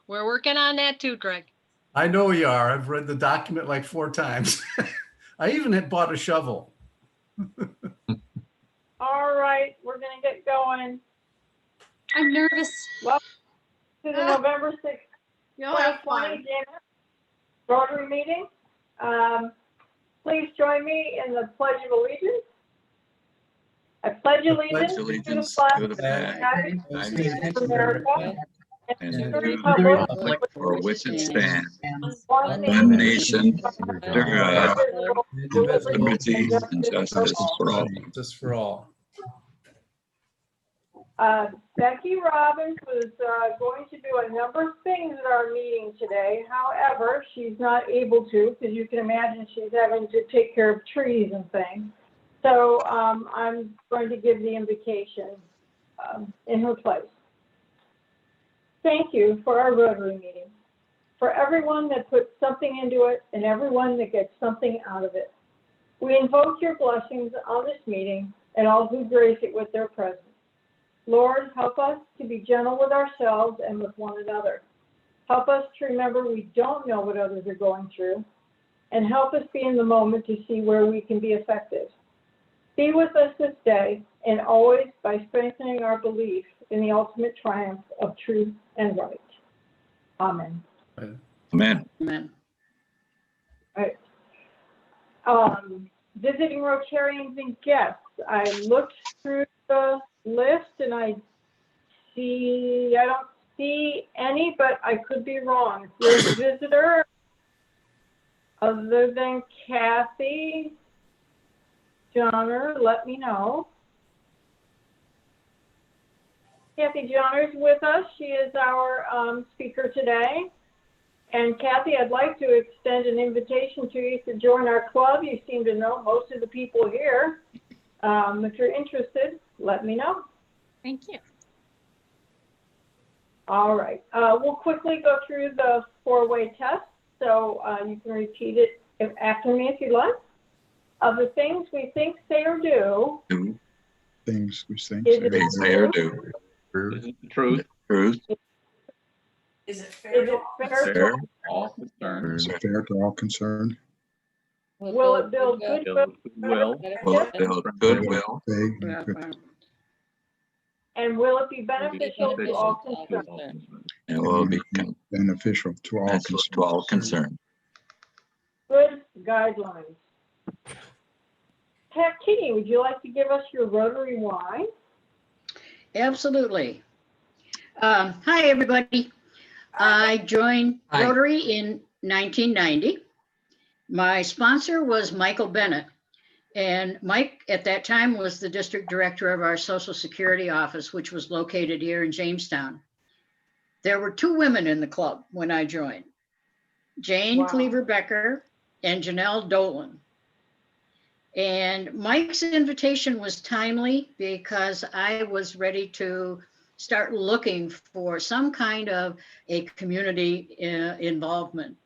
We're working on that too, Greg. I know you are. I've read the document like 4 times. I even had bought a shovel. All right, we're gonna get going. I'm nervous. Welcome to the November 6th, You'll have 2020 fun. Jamestown Rotary meeting. Please join me in the Pledge of Allegiance. I pledge allegiance to the flag of the United States of America and to the republic for which it stands, one one nation, under under God, liberty God, and justice for all. Just for all. Becky Robbins was going to do a number of things at our meeting today. However, she's not able to, because you can imagine she's having to take care of trees and things. So I'm going to give the invocation in her place. Thank you for our Rotary meeting, for everyone that puts something into it and everyone that gets something out of it. We invoke your blessings on this meeting and all who grace it with their presence. Lord, help us to be gentle with ourselves and with one another. Help us to remember we don't know what others are going through, and help us be in the moment to see where we can be effective. Be with us this day and always by strengthening our belief in the ultimate triumph of truth and right. Amen. Amen. Amen. Right. Visiting Rotarians and guests. I looked through the list and I don't see any, but I could be wrong. If you're a visitor, other than Kathy Johnner, let me know. Kathy Johnner is with us. She is our speaker today. And Kathy, I'd like to extend an invitation to you to join our club. You seem to know most of the people here. If you're interested, let me know. Thank you. All right. We'll quickly go through the 4-way test. So you can repeat it after me if you'd like. Of the things we think, say, or do. Things we think, Is it Say or do. Truth. Truth. Is it fair? Is it fair? Fair. All concerned. is fair to all concerned, Will it build goodwill? Will. Will it build goodwill? vague, and good, And will it be beneficial to all concerned? And will be beneficial to all beneficial to all concerned. Good guidelines. Pat Kitty, would you like to give us your Rotary why? Absolutely. Hi, everybody. I joined Hi. Rotary in 1990. My sponsor was Michael Bennett. And Mike, at that time, was the district director of our Social Security office, which was located here in Jamestown. There were 2 women in the club when I joined, Jane Wow. Cleaver Becker and Janelle Dolan. And Mike's invitation was timely because I was ready to start looking for some kind of a community involvement.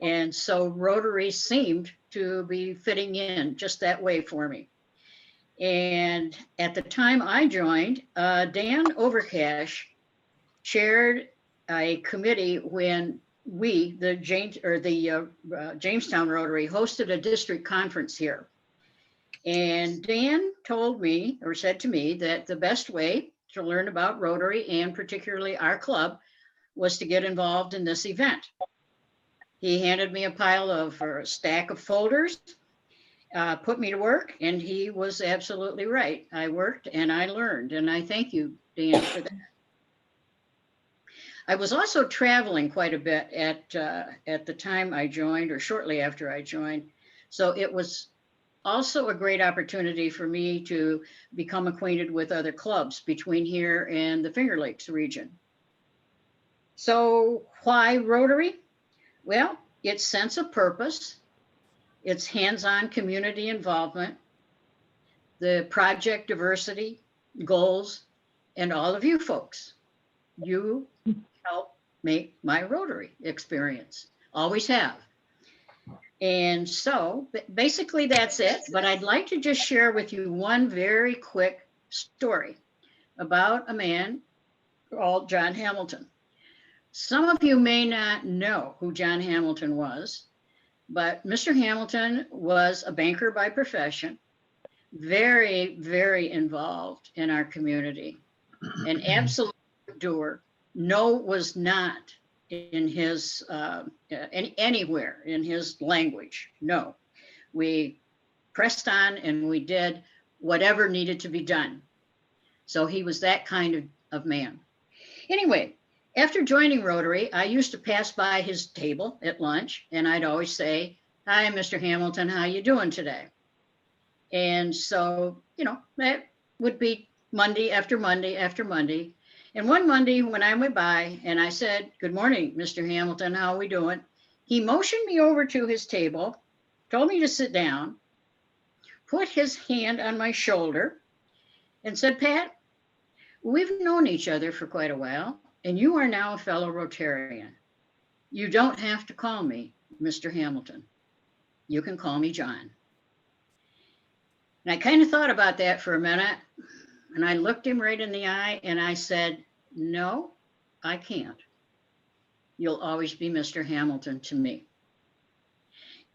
And so Rotary seemed to be fitting in just that way for me. And at the time I joined, Dan Overcash chaired a committee when we, the Jamestown Rotary, hosted a district conference here. And Dan told me, or said to me, that the best way to learn about Rotary and particularly our club was to get involved in this event. He handed me a stack of folders, put me to work, and he was absolutely right. I worked and I learned, and I thank you, Dan, for that. I was also traveling quite a bit at the time I joined, or shortly after I joined. So it was also a great opportunity for me to become acquainted with other clubs between here and the Finger Lakes region. So why Rotary? Well, its sense of purpose, its hands-on community involvement, the project diversity, goals, and all of you folks. You help make my Rotary experience. Always have. And so basically that's it, but I'd like to just share with you one very quick story about a man called John Hamilton. Some of you may not know who John Hamilton was, but Mr. Hamilton was a banker by profession, very, very involved in our community, an absolute doer. No was not in his, anywhere in his language. No, we pressed on and we did whatever needed to be done. So he was that kind of man. Anyway, after joining Rotary, I used to pass by his table at lunch and I'd always say, "Hi, Mr. Hamilton, how you doing today?" And so, that would be Monday after Monday after Monday. And one Monday when I went by and I said, "Good morning, Mr. Hamilton, how are we doing?" He motioned me over to his table, told me to sit down, put his hand on my shoulder and said, "Pat, we've known each other for quite a while, and you are now a fellow Rotarian. You don't have to call me Mr. Hamilton. You can call me John." And I kind of thought about that for a minute, and I looked him right in the eye and I said, "No, I can't. You'll always be Mr. Hamilton to me."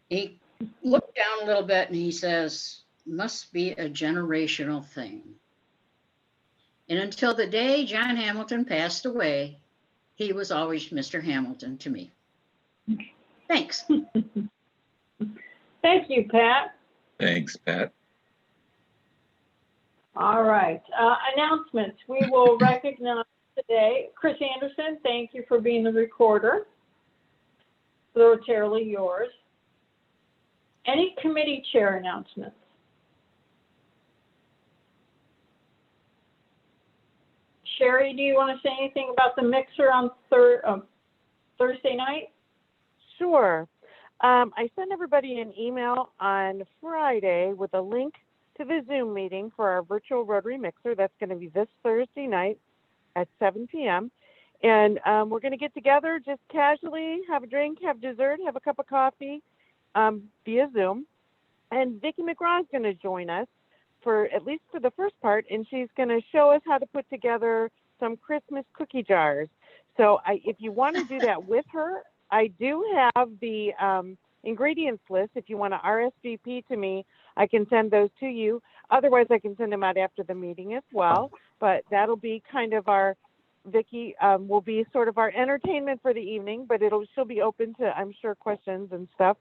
He looked down a little bit and he says, "Must be a generational thing." And until the day John Hamilton passed away, he was always Mr. Hamilton to me. Thanks. Thank you, Pat. Thanks, Pat. All right, announcements. We will recognize today, Chris Anderson, thank you for being the recorder. Literally yours. Any committee chair announcements? Sherry, do you want to say anything about the mixer on Thursday night? Sure. I sent everybody an email on Friday with a link to the Zoom meeting for our virtual Rotary mixer. That's going to be this Thursday night at 7 p.m. And we're going to get together just casually, have a drink, have dessert, have a cup of coffee via Zoom. And Vicki McGraw is going to join us at least for the first part, and she's going to show us how to put together some Christmas cookie jars. So if you want to do that with her, I do have the ingredients list. If you want to RSVP to me, I can send those to you. Otherwise, I can send them out after the meeting as well. But that'll be kind of Vicki will be sort of our entertainment for the evening, but she'll be open to, I'm sure, questions and stuff.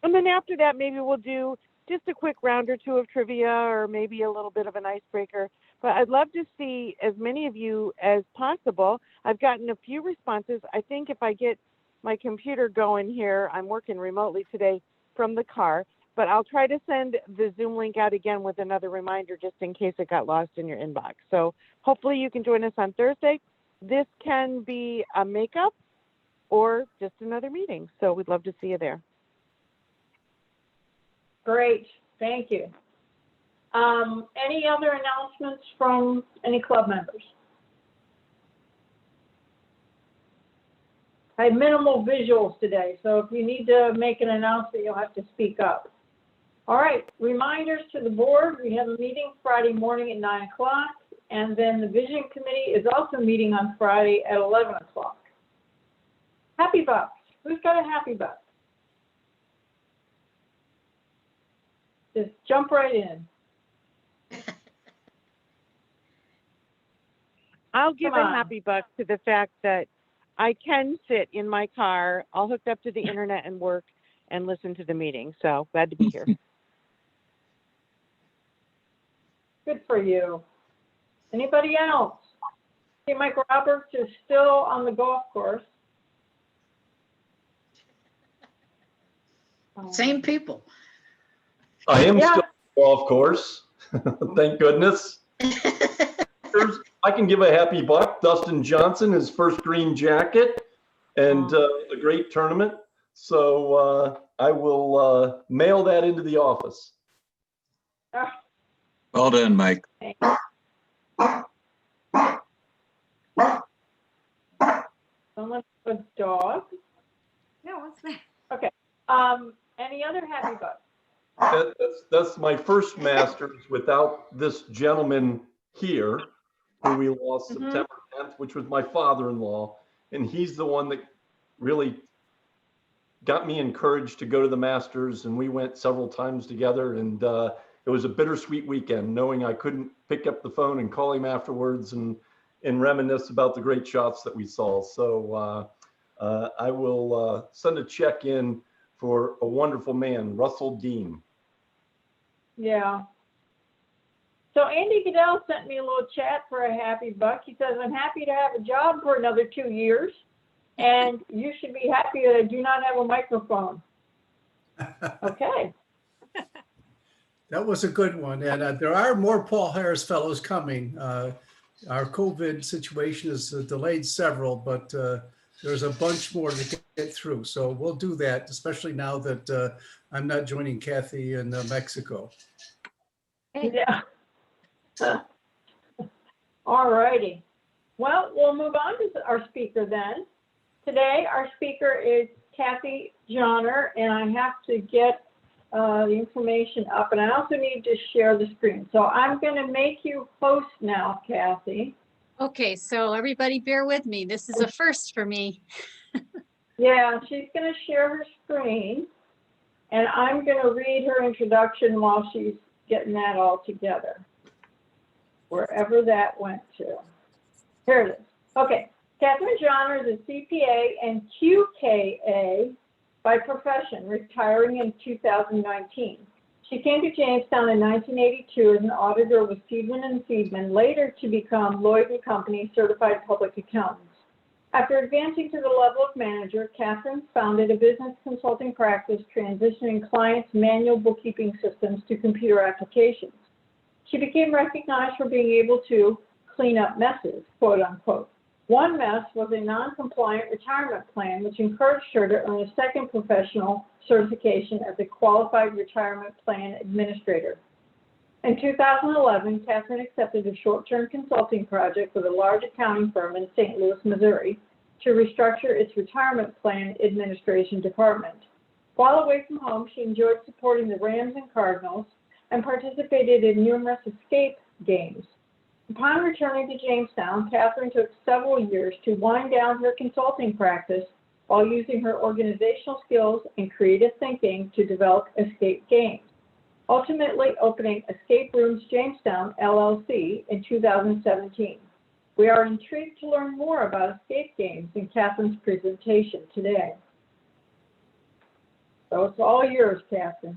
And then after that, maybe we'll do just a quick round or two of trivia or maybe a little bit of an icebreaker. But I'd love to see as many of you as possible. I've gotten a few responses. I think if I get my computer going here, I'm working remotely today from the car, but I'll try to send the Zoom link out again with another reminder just in case it got lost in your inbox. So hopefully you can join us on Thursday. This can be a makeup or just another meeting. So we'd love to see you there. Great, thank you. Any other announcements from any club members? I had minimal visuals today, so if you need to make an announcement, you'll have to speak up. All right, reminders to the board. We have a meeting Friday morning at 9 o'clock, and then the Vision Committee is also meeting on Friday at 11 o'clock. Happy Bucks. Who's got a happy buck? Just jump right in. I'll give Come a on. happy buck to the fact that I can sit in my car, all hooked up to the internet and work and listen to the meeting. So glad to be here. Good for you. Anybody else? See, Mike Roberts is still on the golf course. Same people. I am Yeah. still on the golf course. Thank goodness. I can give a happy buck. Dustin Johnson, his first green jacket, and a great tournament. So I will mail that into the office. Well done, Mike. Someone have a dog? No, what's that? Okay. Any other happy bucks? That's my first Masters without this gentleman here, who we lost September 10th, which was my father-in-law. and he's the one that really got me encouraged to go to the Masters, and we went several times together, and it was a bittersweet weekend knowing I couldn't pick up the phone and call him afterwards and reminisce about the great shots that we saw. So I will send a check in for a wonderful man, Russell Dean. Yeah. So Andy Goodell sent me a little chat for a happy buck. He says, I'm happy to have a job for another 2 years, and you should be happy that I do not have a microphone. Okay. That was a good one. And there are more Paul Harris fellows coming. Our COVID situation has delayed several, but there's a bunch more to get through. So we'll do that, especially now that I'm not joining Kathy in Mexico. Yeah. All righty. Well, we'll move on to our speaker then. Today, our speaker is Kathy Johnner, and I have to get the information up, and I also need to share the screen. So I'm going to make you host now, Kathy. Okay, so everybody bear with me. This is a first for me. Yeah, she's going to share her screen, and I'm going to read her introduction while she's getting that all together, wherever that went to. Here it is. Okay, Catherine Johnner is a CPA and QKA by profession, retiring in 2019. She came to Jamestown in 1982 as an auditor with Seidman & Seidman, later to become Lloyd & Company Certified Public Accountants. After advancing to the level of manager, Catherine founded a business consulting practice transitioning clients' manual bookkeeping systems to computer applications. She became recognized for being able to clean up messes, quote unquote. One mess was a non-compliant retirement plan, which encouraged her to earn a second professional certification as a qualified retirement plan administrator. In 2011, Catherine accepted a short-term consulting project with a large accounting firm in St. Louis, Missouri, to restructure its retirement plan administration department. While away from home, she enjoyed supporting the Rams and Cardinals and participated in numerous escape games. Upon returning to Jamestown, Catherine took several years to wind down her consulting practice while using her organizational skills and creative thinking to develop escape games, ultimately opening Escape Rooms Jamestown, LLC in 2017. We are intrigued to learn more about escape games in Catherine's presentation today. So it's all yours, Catherine.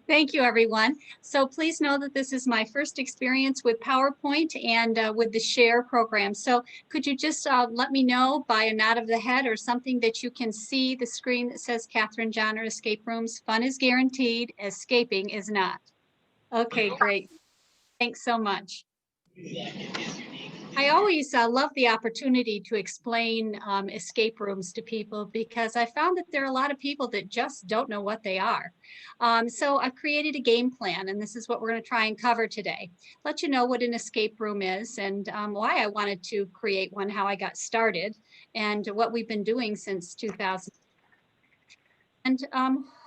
Thank you, everyone. So please know that this is my first experience with PowerPoint and with the share program. So could you just let me know by a nod of the head or something that you can see the screen that says Catherine Johnner Escape Rooms? Fun is guaranteed, escaping is not. Okay, great. Thanks so much. I always love the opportunity to explain escape rooms to people because I found that there are a lot of people that just don't know what they are. So I've created a game plan, and this is what we're going to try and cover today. Let you know what an escape room is and why I wanted to create one, how I got started, and what we've been doing since 2000. And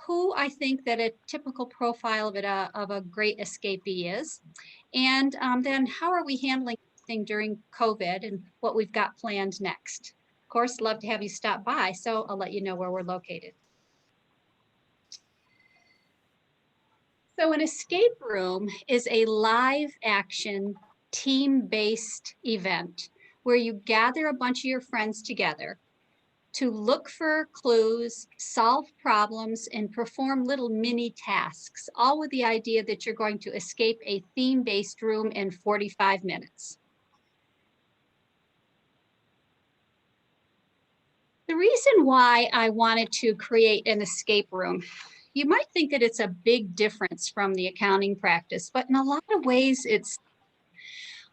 who I think that a typical profile of a great escapee is. And then how are we handling during COVID and what we've got planned next. Of course, love to have you stop by, so I'll let you know where we're located. So an escape room is a live action team-based event where you gather a bunch of your friends together to look for clues, solve problems, and perform little mini tasks, all with the idea that you're going to escape a theme-based room in 45 minutes. The reason why I wanted to create an escape room, you might think that it's a big difference from the accounting practice, but in a lot of ways,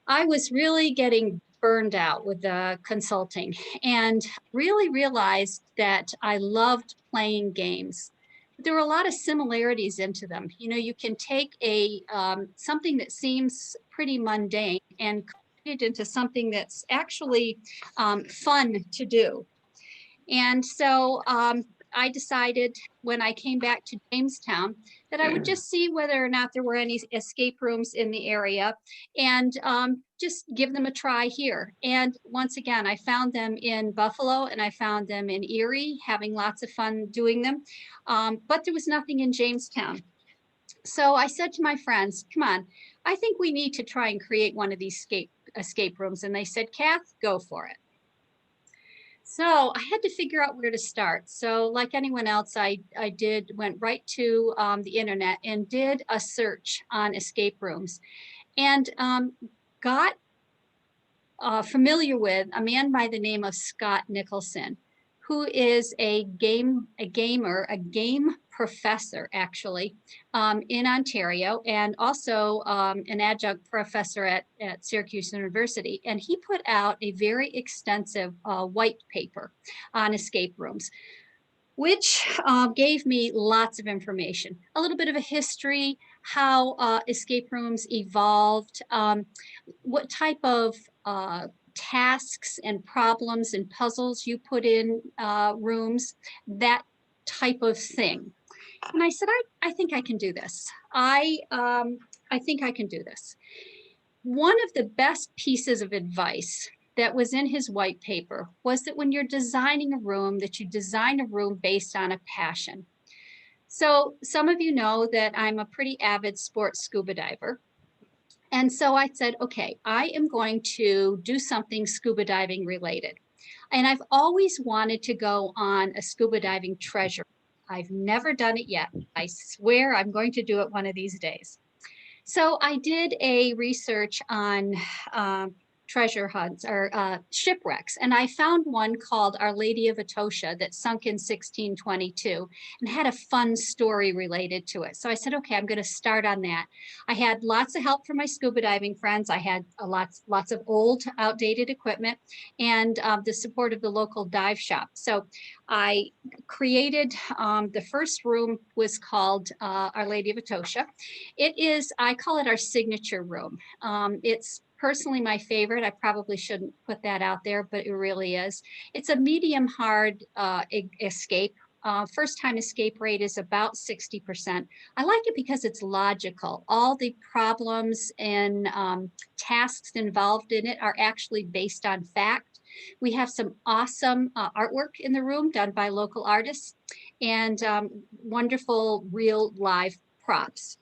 I was really getting burned out with the consulting and really realized that I loved playing games. There were a lot of similarities into them. You know, you can take something that seems pretty mundane and create it into something that's actually fun to do. And so I decided when I came back to Jamestown that I would just see whether or not there were any escape rooms in the area and just give them a try here. And once again, I found them in Buffalo and I found them in Erie, having lots of fun doing them. But there was nothing in Jamestown. So I said to my friends, come on, I think we need to try and create one of these escape rooms. And they said, Kath, go for it. So I had to figure out where to start. So like anyone else, I went right to the internet and did a search on escape rooms and got familiar with a man by the name of Scott Nicholson, who is a game professor actually in Ontario, and also an adjunct professor at Syracuse University. And he put out a very extensive white paper on escape rooms, which gave me lots of information, a little bit of a history, how escape rooms evolved, what type of tasks and problems and puzzles you put in rooms, that type of thing. And I said, I think I can do this. I think I can do this. One of the best pieces of advice that was in his white paper was that when you're designing a room, that you design a room based on a passion. So some of you know that I'm a pretty avid sports scuba diver. And so I said, okay, I am going to do something scuba diving related. And I've always wanted to go on a scuba diving treasure. I've never done it yet. I swear I'm going to do it one of these days. So I did a research on treasure hunts or shipwrecks. And I found one called Our Lady of Etosha that sunk in 1622 and had a fun story related to it. So I said, okay, I'm going to start on that. I had lots of help from my scuba diving friends. I had lots of old outdated equipment and the support of the local dive shop. So I created, the first room was called Our Lady of Etosha. It is, I call it our signature room. It's personally my favorite. I probably shouldn't put that out there, but it really is. It's a medium hard escape. First time escape rate is about 60%. I like it because it's logical. All the problems and tasks involved in it are actually based on fact. We have some awesome artwork in the room done by local artists and wonderful real live props.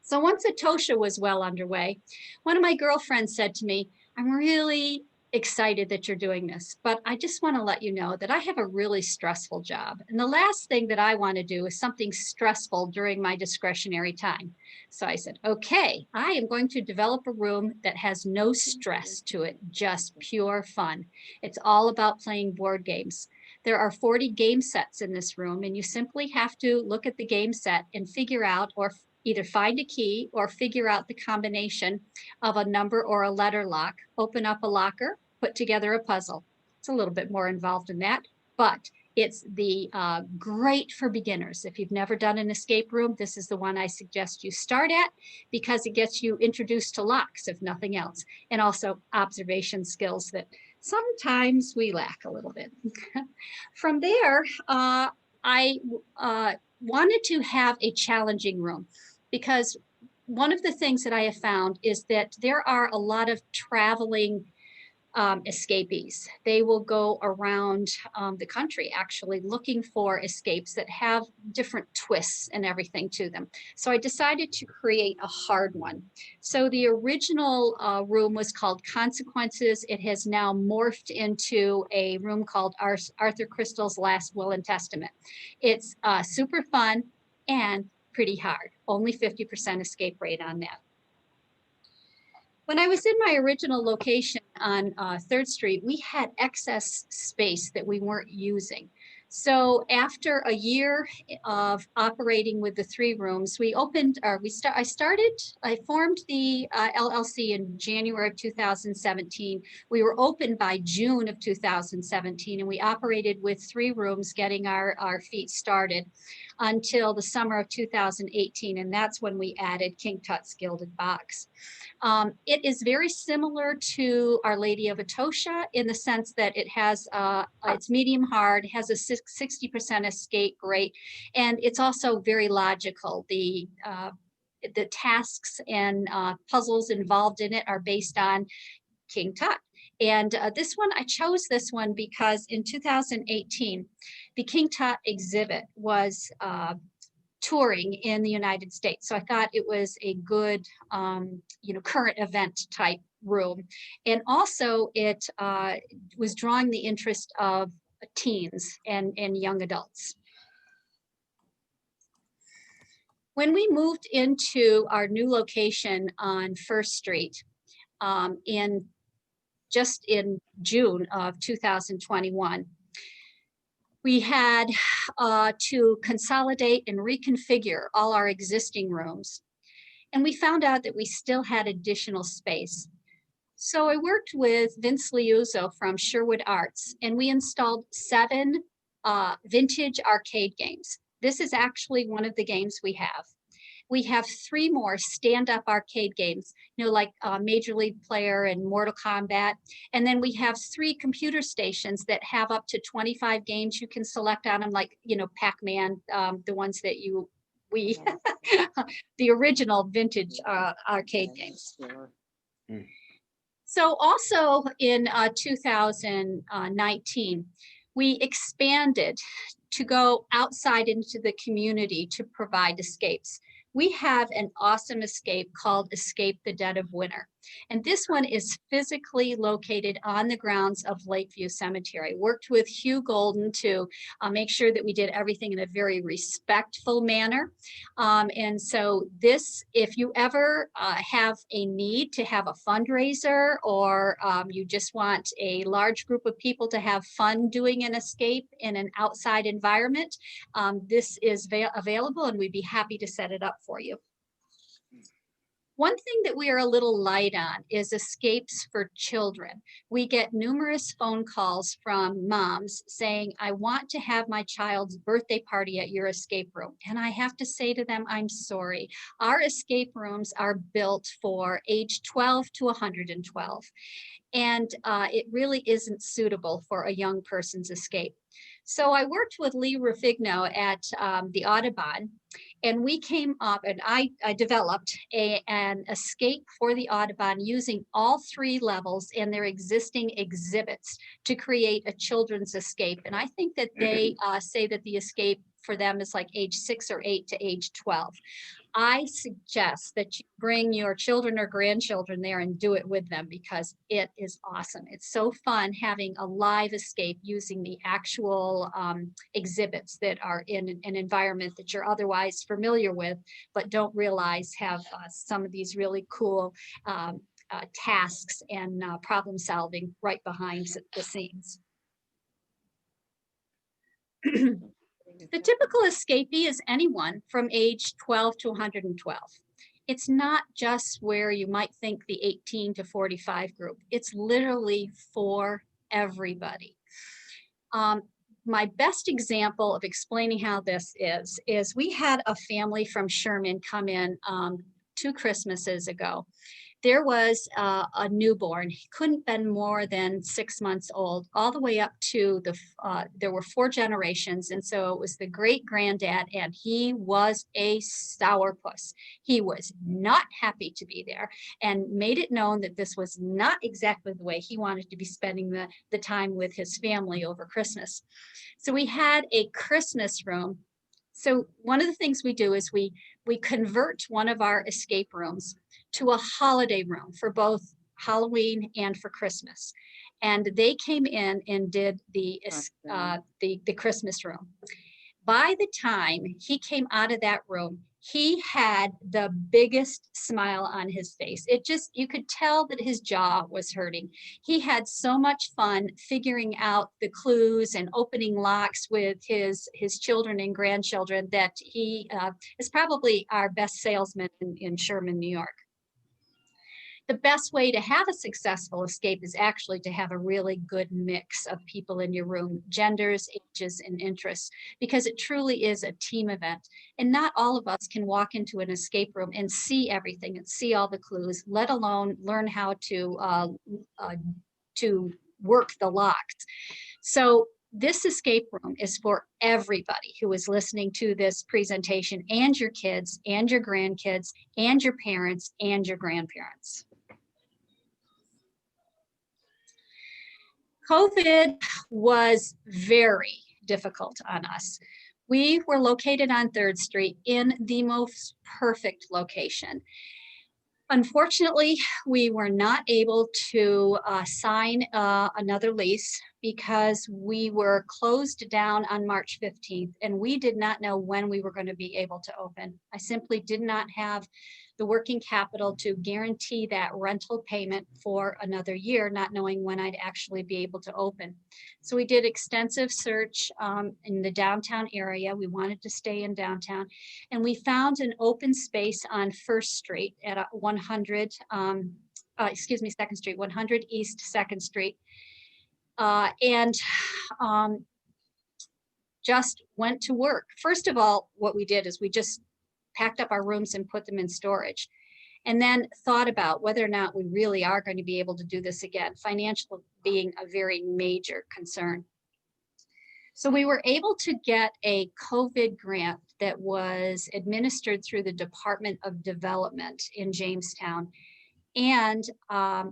So once Etosha was well underway, one of my girlfriends said to me, I'm really excited that you're doing this, but I just want to let you know that I have a really stressful job. And the last thing that I want to do is something stressful during my discretionary time. So I said, okay, I am going to develop a room that has no stress to it, just pure fun. It's all about playing board games. There are 40 game sets in this room, and you simply have to look at the game set and figure out or either find a key or figure out the combination of a number or a letter lock, open up a locker, put together a puzzle. It's a little bit more involved in that, but it's the great for beginners. If you've never done an escape room, this is the one I suggest you start at because it gets you introduced to locks, if nothing else, and also observation skills that sometimes we lack a little bit. From there, I wanted to have a challenging room because one of the things that I have found is that there are a lot of traveling escapees. They will go around the country actually looking for escapes that have different twists and everything to them. So I decided to create a hard one. So the original room was called Consequences. It has now morphed into a room called Arthur Crystal's Last Will and Testament. It's super fun and pretty hard. Only 50% escape rate on that. When I was in my original location on 3rd Street, we had excess space that we weren't using. So after a year of operating with the 3 rooms, I formed the LLC in January of 2017. We were open by June of 2017, and we operated with 3 rooms, getting our feet started until the summer of 2018, and that's when we added King Tut's Gilded Box. It is very similar to Our Lady of Etosha in the sense that it has, it's medium hard, has a 60% escape rate. And it's also very logical. The tasks and puzzles involved in it are based on King Tut. And this one, I chose this one because in 2018, the King Tut exhibit was touring in the United States. So I thought it was a good, current event type room. And also it was drawing the interest of teens and young adults. When we moved into our new location on First Street in June of 2021, we had to consolidate and reconfigure all our existing rooms. And we found out that we still had additional space. So I worked with Vince Liuzzo from Sherwood Arts, and we installed 7 vintage arcade games. This is actually one of the games we have. We have 3 more stand-up arcade games, like Major League Player and Mortal Kombat. And then we have 3 computer stations that have up to 25 games you can select on them, like, Pac-Man, the ones that the original vintage arcade games. So also in 2019, we expanded to go outside into the community to provide escapes. We have an awesome escape called Escape the Dead of Winter. And this one is physically located on the grounds of Lakeview Cemetery. Worked with Hugh Golden to make sure that we did everything in a very respectful manner. And so this, if you ever have a need to have a fundraiser, or you just want a large group of people to have fun doing an escape in an outside environment, this is available, and we'd be happy to set it up for you. One thing that we are a little light on is escapes for children. We get numerous phone calls from moms saying, I want to have my child's birthday party at your escape room. And I have to say to them, I'm sorry. Our escape rooms are built for age 12 to 112. And it really isn't suitable for a young person's escape. So I worked with Lee Rufigno at the Audubon, and we came up, and I developed an escape for the Audubon using all 3 levels and their existing exhibits to create a children's escape. And I think that they say that the escape for them is like age 6 or 8 to age 12. I suggest that you bring your children or grandchildren there and do it with them, because it is awesome. It's so fun having a live escape using the actual exhibits that are in an environment that you're otherwise familiar with, but don't realize have some of these really cool tasks and problem solving right behind the scenes. The typical escapee is anyone from age 12 to 112. It's not just where you might think the 18 to 45 group. It's literally for everybody. My best example of explaining how this is we had a family from Sherman come in 2 Christmases ago. There was a newborn. He couldn't been more than 6 months old, all the way up to there were 4 generations. And so it was the great granddad, and he was a sourpuss. He was not happy to be there and made it known that this was not exactly the way he wanted to be spending the time with his family over Christmas. So we had a Christmas room. So one of the things we do is we convert one of our escape rooms to a holiday room for both Halloween and for Christmas. And they came in and did the Christmas room. By the time he came out of that room, he had the biggest smile on his face. You could tell that his jaw was hurting. He had so much fun figuring out the clues and opening locks with his children and grandchildren that he is probably our best salesman in Sherman, New York. The best way to have a successful escape is actually to have a really good mix of people in your room, genders, ages, and interests, because it truly is a team event. And not all of us can walk into an escape room and see everything and see all the clues, let alone learn how to work the locks. So this escape room is for everybody who is listening to this presentation, and your kids and your grandkids and your parents and your grandparents. COVID was very difficult on us. We were located on 3rd Street in the most perfect location. Unfortunately, we were not able to sign another lease because we were closed down on March 15th, and we did not know when we were going to be able to open. I simply did not have the working capital to guarantee that rental payment for another year, not knowing when I'd actually be able to open. So we did extensive search in the downtown area. We wanted to stay in downtown, and we found an open space on 1st Street at 100, 2nd Street, 100 East 2nd Street. And just went to work. First of all, what we did is we just packed up our rooms and put them in storage, and then thought about whether or not we really are going to be able to do this again, financial being a very major concern. So we were able to get a COVID grant that was administered through the Department of Development in Jamestown. And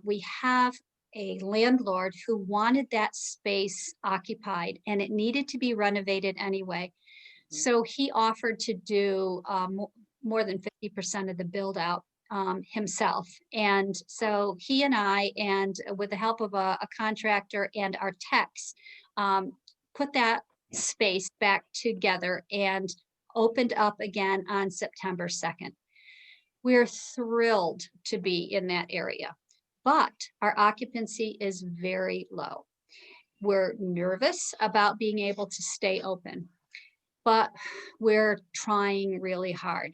we have a landlord who wanted that space occupied, and it needed to be renovated anyway. So he offered to do more than 50% of the build out himself. And so he and I, and with the help of a contractor and our techs, put that space back together and opened up again on September 2nd. We're thrilled to be in that area, but our occupancy is very low. We're nervous about being able to stay open, but we're trying really hard.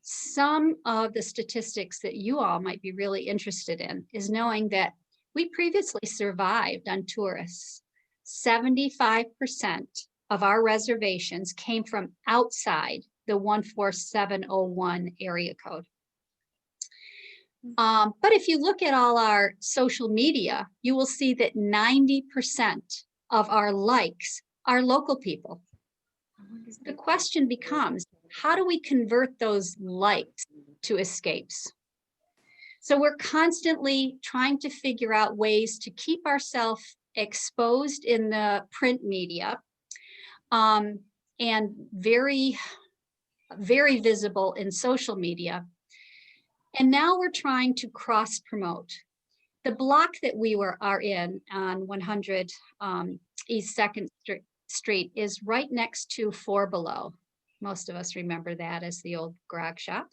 Some of the statistics that you all might be really interested in is knowing that we previously survived on tourists. 75% of our reservations came from outside the 14701 area code. But if you look at all our social media, you will see that 90% of our likes are local people. The question becomes, how do we convert those likes to escapes? So we're constantly trying to figure out ways to keep ourselves exposed in the print media, and very, very visible in social media. And now we're trying to cross promote. The block that we are in on 100 East 2nd Street is right next to Four Below. Most of us remember that as the old grog shop.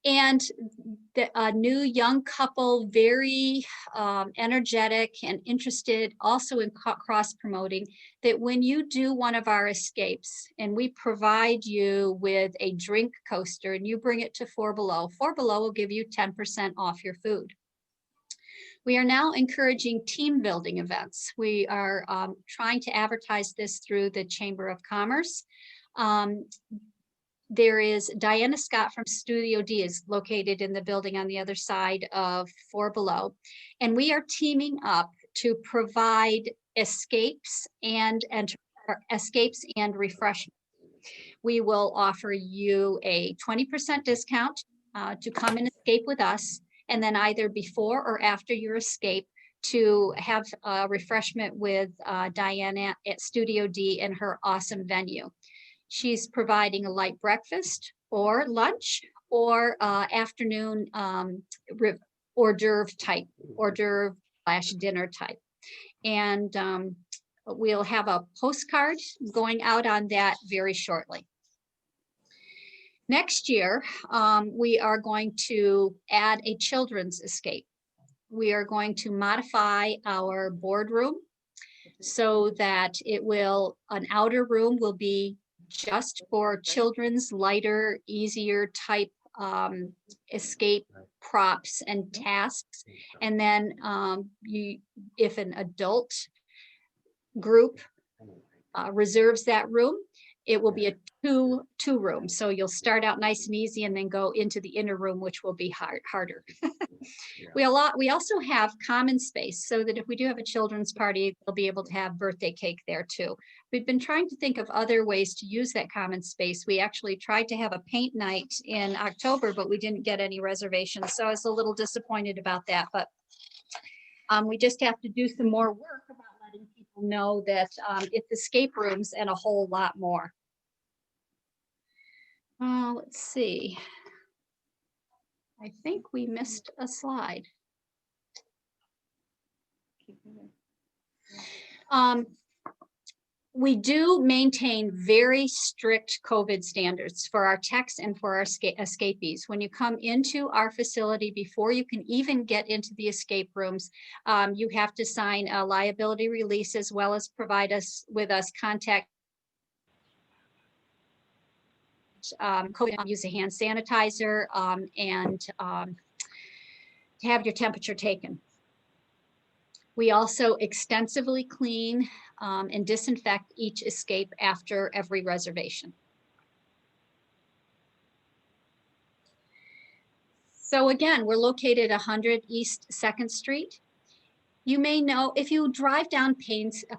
And a new young couple, very energetic and interested also in cross promoting, that when you do one of our escapes and we provide you with a drink coaster and you bring it to Four Below will give you 10% off your food. We are now encouraging team building events. We are trying to advertise this through the Chamber of Commerce. There is Diana Scott from Studio D is located in the building on the other side of Four Below. And we are teaming up to provide escapes and refreshments. We will offer you a 20% discount to come and escape with us, and then either before or after your escape to have a refreshment with Diana at Studio D in her awesome venue. She's providing a light breakfast or lunch or afternoon hors d'oeuvre/dinner type. And we'll have a postcard going out on that very shortly. Next year, we are going to add a children's escape. We are going to modify our boardroom so that an outer room will be just for children's lighter, easier type escape props and tasks. And then if an adult group reserves that room, it will be a two room. So you'll start out nice and easy and then go into the inner room, which will be harder. We also have common space so that if we do have a children's party, they'll be able to have birthday cake there too. We've been trying to think of other ways to use that common space. We actually tried to have a paint night in October, but we didn't get any reservations. So I was a little disappointed about that, but we just have to do some more work about letting people know that it's escape rooms and a whole lot more. Let's see. I think we missed a slide. We do maintain very strict COVID standards for our techs and for our escapees. When you come into our facility, before you can even get into the escape rooms, you have to sign a liability release as well as provide us with contact COVID, use a hand sanitizer, and to have your temperature taken. We also extensively clean and disinfect each escape after every reservation. So again, we're located 100 East 2nd Street. You may know, if you drive down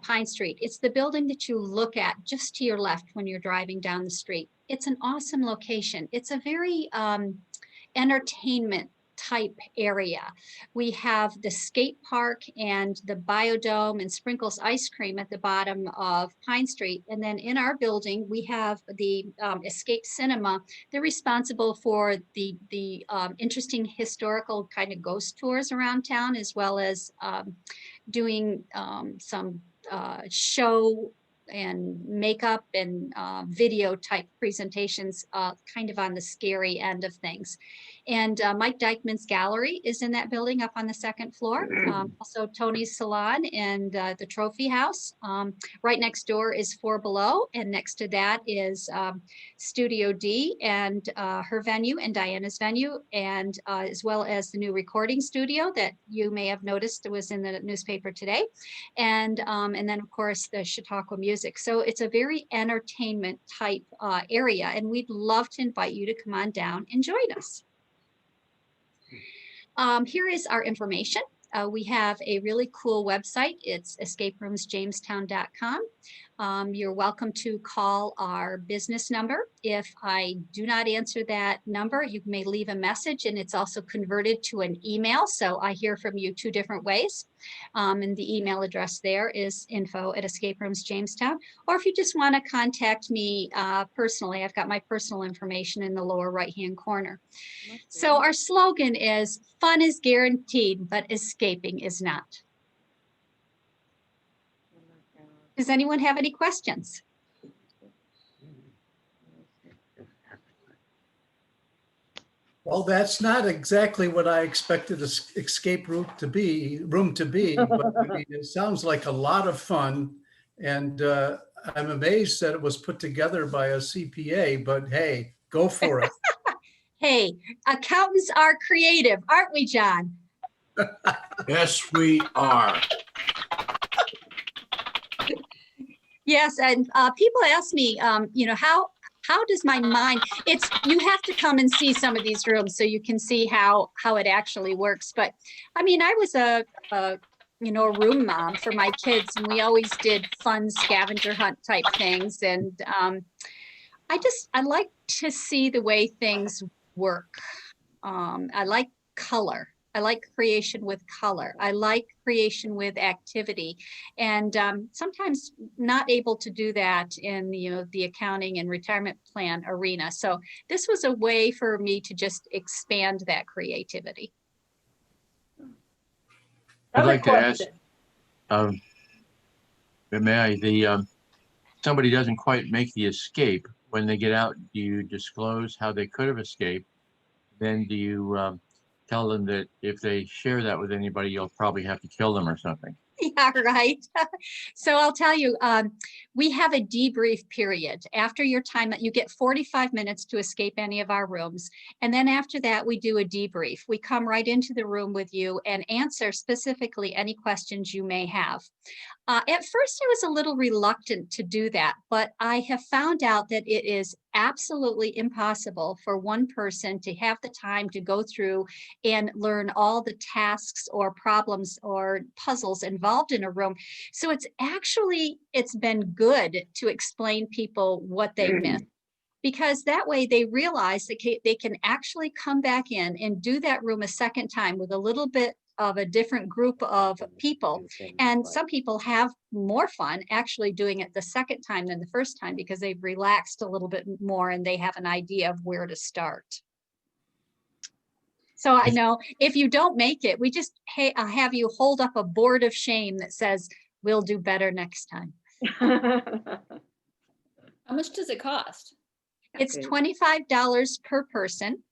Pine Street, it's the building that you look at just to your left when you're driving down the street. It's an awesome location. It's a very entertainment type area. We have the skate park and the Biodome and Sprinkles ice cream at the bottom of Pine Street. And then in our building, we have the Escape Cinema. They're responsible for the interesting historical kind of ghost tours around town, as well as doing some show and makeup and video type presentations, kind of on the scary end of things. And Mike Dykman's gallery is in that building up on the 2nd floor. Also Tony's Salon and the Trophy House. Right next door is 4 Below, and next to that is Studio D and her venue and Diana's venue, and as well as the new recording studio that you may have noticed was in the newspaper today. And then of course the Chautauqua Music. So it's a very entertainment type area, and we'd love to invite you to come on down and join us. Here is our information. We have a really cool website. It's escaperoomsjamestown.com. You're welcome to call our business number. If I do not answer that number, you may leave a message, and it's also converted to an email. So I hear from you 2 different ways. And the email address there is info@escaperoomsjamestown. Or if you just want to contact me personally, I've got my personal information in the lower right-hand corner. So our slogan is, fun is guaranteed, but escaping is not. Does anyone have any questions? Well, that's not exactly what I expected an escape room to be, but I mean, it sounds like a lot of fun. And I'm amazed that it was put together by a CPA, but hey, go for it. Hey, accountants are creative, aren't we, John? Yes, we are. Yes, and people ask me, you know, how does my mind, you have to come and see some of these rooms so you can see how it actually works. But I mean, I was a room mom for my kids, and we always did fun scavenger hunt type things. And I like to see the way things work. I like color. I like creation with color. I like creation with activity, and sometimes not able to do that in the accounting and retirement plan arena. So this was a way for me to just expand that creativity. I'd like to ask, may I, somebody doesn't quite make the escape. When they get out, do you disclose how they could have escaped? Then do you tell them that if they share that with anybody, you'll probably have to kill them or something? Yeah, right. So I'll tell you, we have a debrief period. After your time, you get 45 minutes to escape any of our rooms. And then after that, we do a debrief. We come right into the room with you and answer specifically any questions you may have. At first, I was a little reluctant to do that, but I have found out that it is absolutely impossible for one person to have the time to go through and learn all the tasks or problems or puzzles involved in a room. So it's been good to explain people what they missed, because that way they realize that they can actually come back in and do that room a second time with a little bit of a different group of people. And some people have more fun actually doing it the second time than the first time, because they've relaxed a little bit more and they have an idea of where to start. So I know if you don't make it, we just have you hold up a board of shame that says, we'll do better next time. How much does it cost? It's $25 per person,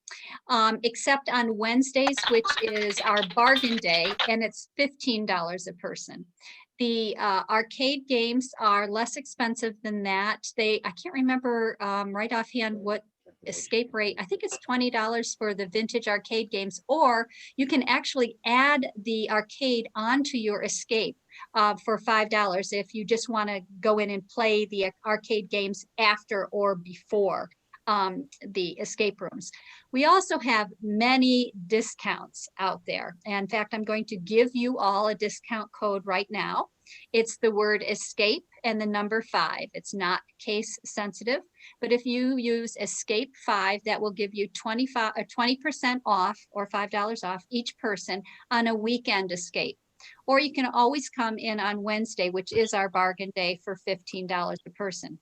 except on Wednesdays, which is our bargain day, and it's $15 a person. The arcade games are less expensive than that. I can't remember right offhand what escape rate. I think it's $20 for the vintage arcade games, or you can actually add the arcade onto your escape for $5 if you just want to go in and play the arcade games after or before the escape rooms. We also have many discounts out there. And in fact, I'm going to give you all a discount code right now. It's the word escape and the number 5. It's not case sensitive, but if you use escape 5, that will give you 20% off or $5 off each person on a weekend escape. Or you can always come in on Wednesday, which is our bargain day, for $15 a person.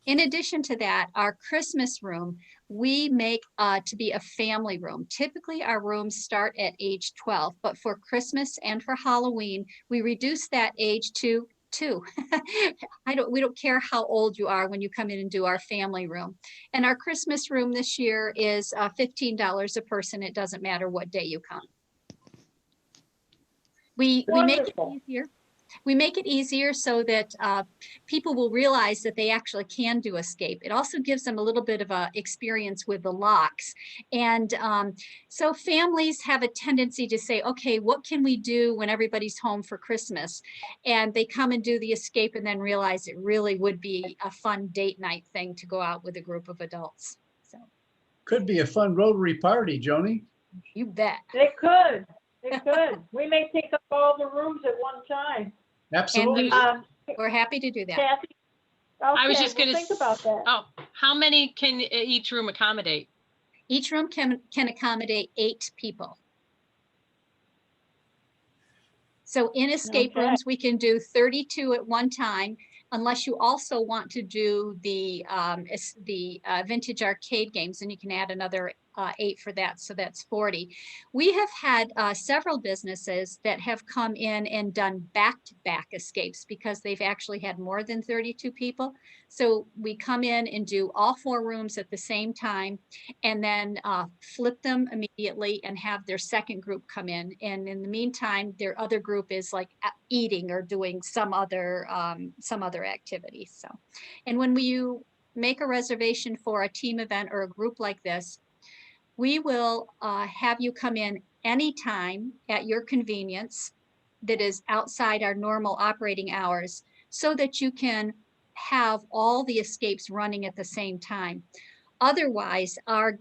In addition to that, our Christmas room, we make to be a family room. Typically, our rooms start at age 12, but for Christmas and for Halloween, we reduce that age to 2. We don't care how old you are when you come in and do our family room. And our Christmas room this year is $15 a person. It doesn't matter what day you come. We make it easier. We make it easier so that people will realize that they actually can do escape. It also gives them a little bit of a experience with the locks. And so families have a tendency to say, okay, what can we do when everybody's home for Christmas? And they come and do the escape and then realize it really would be a fun date night thing to go out with a group of adults. So Could be a fun Rotary party, Joni. You bet. It could. It could. We may take up all the rooms at one time. Absolutely. And we're happy to do that. Kathy? I was Okay, just going to think about that. Oh, how many can each room accommodate? Each room can accommodate 8 people. So in escape rooms, we can do 32 at one time, unless you also want to do the vintage arcade games, and you can add another 8 for that, so that's 40. We have had several businesses that have come in and done back-to-back escapes because they've actually had more than 32 people. So we come in and do all 4 rooms at the same time, and then flip them immediately and have their second group come in. And in the meantime, their other group is like eating or doing some other activity. So, and when you make a reservation for a team event or a group like this, we will have you come in anytime at your convenience that is outside our normal operating hours, so that you can have all the escapes running at the same time. Otherwise, our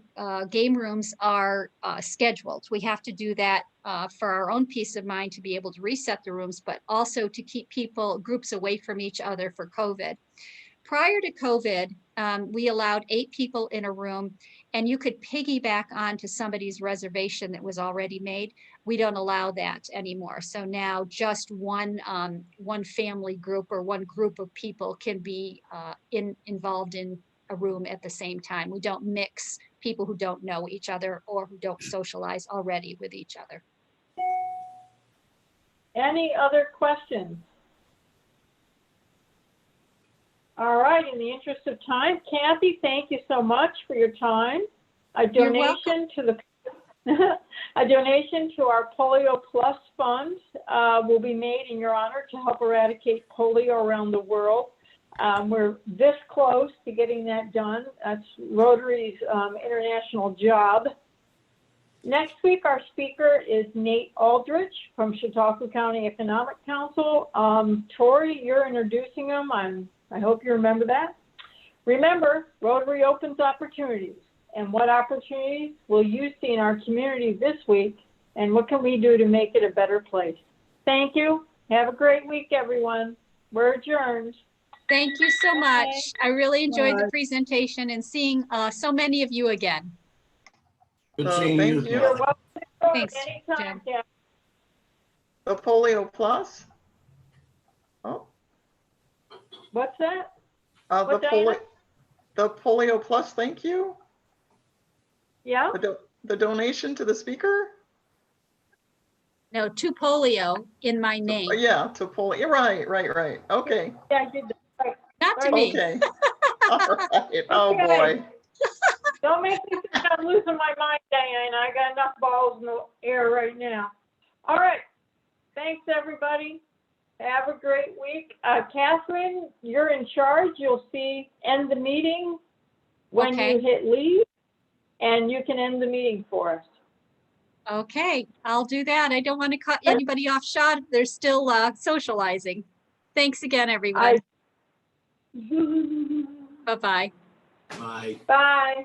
game rooms are scheduled. We have to do that for our own peace of mind to be able to reset the rooms, but also to keep groups away from each other for COVID. Prior to COVID, we allowed 8 people in a room, and you could piggyback onto somebody's reservation that was already made. We don't allow that anymore. So now just one family group or one group of people can be involved in a room at the same time. We don't mix people who don't know each other or who don't socialize already with each other. Any other questions? All right, in the interest of time, Kathy, thank you so much for your time. A donation to our Polio Plus Fund will be made in your honor to help eradicate polio around the world. We're this close to getting that done. That's Rotary's international job. Next week, our speaker is Nate Aldrich from Chautauqua County Economic Council. Tori, you're introducing him. I hope you remember that. Remember, Rotary opens opportunities. And what opportunities will you see in our community this week? And what can we do to make it a better place? Thank you. Have a great week, everyone. We're adjourned. Thank you so much. I really enjoyed the Bye. presentation and seeing so many of you again. Good seeing Thank you. you. You're welcome. Thanks, Anytime, Jen. Jen. The Polio Plus? Oh, What's that? the What, Diana? Polio Plus, thank you. Yeah? The donation to the speaker? No, to polio in my name, Yeah, to polio. You're right. Okay. Yeah, I did that. not to me. Okay. All right. Oh, Okay. boy. Don't make me think I'm losing my mind, Diana. I got enough balls in the air right now. All right. Thanks, everybody. Have a great week. Catherine, you're in charge. You'll see end the meeting when Okay. you hit leave, and you can end the meeting for us. Okay, I'll do that. I don't want to cut anybody off shot. They're still socializing. Thanks again, everyone. Bye-bye. Bye. Bye.